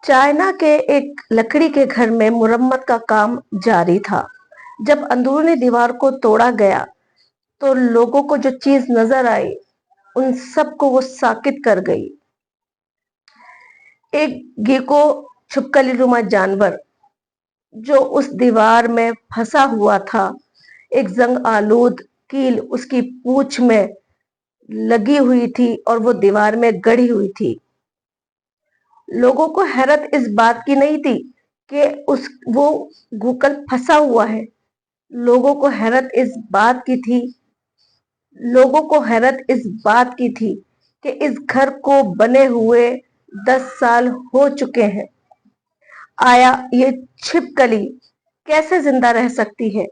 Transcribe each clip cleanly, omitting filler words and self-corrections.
China के एक लकड़ी के घर में मुरम्मत का काम जारी था। जब अंदरूनी दीवार को तोड़ा गया तो लोगों को जो चीज नजर आई उन सबको वो साकित कर गई। एक गेको छुपकली नुमा जानवर जो उस दीवार में फंसा हुआ था, एक जंग आलूद कील उसकी पूंछ में लगी हुई थी और वो दीवार में गड़ी हुई थी। लोगों को हैरत इस बात की नहीं थी कि उस वो गूकल फंसा हुआ है। लोगों को हैरत इस बात की थी लोगों को हैरत इस बात की थी कि इस घर को बने हुए 10 साल हो चुके हैं। आया ये छिपकली कैसे जिंदा रह सकती है?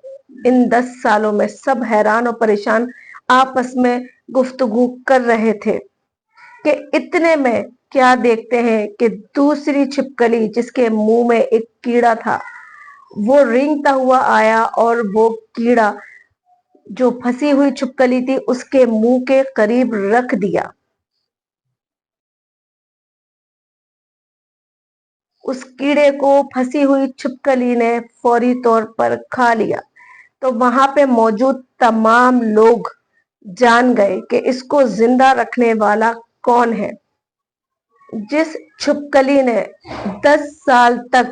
इन 10 सालों में सब हैरान और परेशान आपस में गुफ्तगू कर रहे थे कि इतने में क्या देखते हैं कि दूसरी छिपकली जिसके मुंह में एक कीड़ा था वो रेंगता हुआ आया और वो कीड़ा जो फंसी हुई छिपकली थी उसके मुंह के करीब रख दिया। उस कीड़े को फंसी हुई छिपकली ने फौरी तौर पर खा लिया तो वहां पे मौजूद तमाम लोग जान गए कि इसको जिंदा रखने वाला कौन है। जिस छिपकली ने 10 साल तक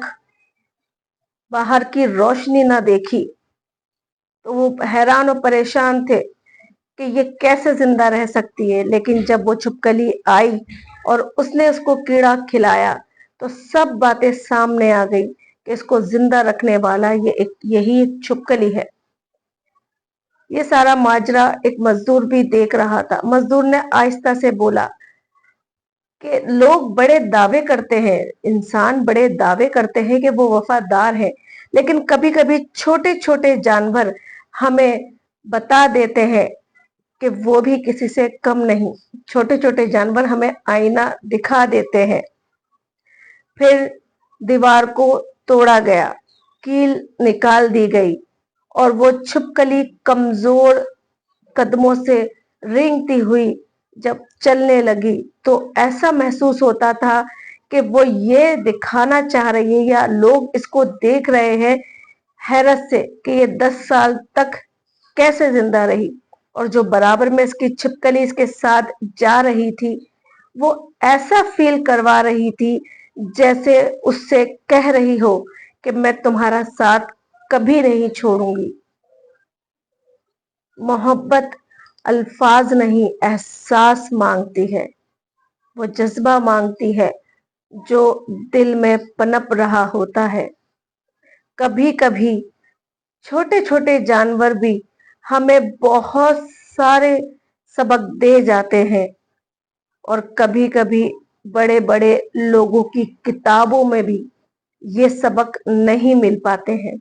बाहर की रोशनी ना देखी तो वो हैरान और परेशान थे कि ये कैसे जिंदा रह सकती है। लेकिन जब वो छिपकली आई और उसने उसको कीड़ा खिलाया तो सब बातें सामने आ गई कि इसको जिंदा रखने वाला यही एक छिपकली है। ये सारा माजरा एक मजदूर भी देख रहा था। मजदूर ने आहिस्ता से बोला कि लोग बड़े दावे करते हैं, इंसान बड़े दावे करते हैं कि वो वफादार है, लेकिन कभी कभी छोटे छोटे जानवर हमें बता देते हैं कि वो भी किसी से कम नहीं। छोटे छोटे जानवर हमें आईना दिखा देते हैं। फिर दीवार को तोड़ा गया, कील निकाल दी गई और वो छिपकली कमजोर कदमों से रेंगती हुई जब चलने लगी तो ऐसा महसूस होता था कि वो ये दिखाना चाह रही है या लोग इसको देख रहे हैं हैरत से कि ये 10 साल तक कैसे जिंदा रही। और जो बराबर में इसकी छिपकली इसके साथ जा रही थी वो ऐसा फील करवा रही थी जैसे उससे कह रही हो कि मैं तुम्हारा साथ कभी नहीं छोड़ूंगी। मोहब्बत अल्फाज नहीं एहसास मांगती है, वो जज्बा मांगती है जो दिल में पनप रहा होता है। कभी कभी छोटे छोटे जानवर भी हमें बहुत सारे सबक दे जाते हैं और कभी कभी बड़े बड़े लोगों की किताबों में भी ये सबक नहीं मिल पाते हैं।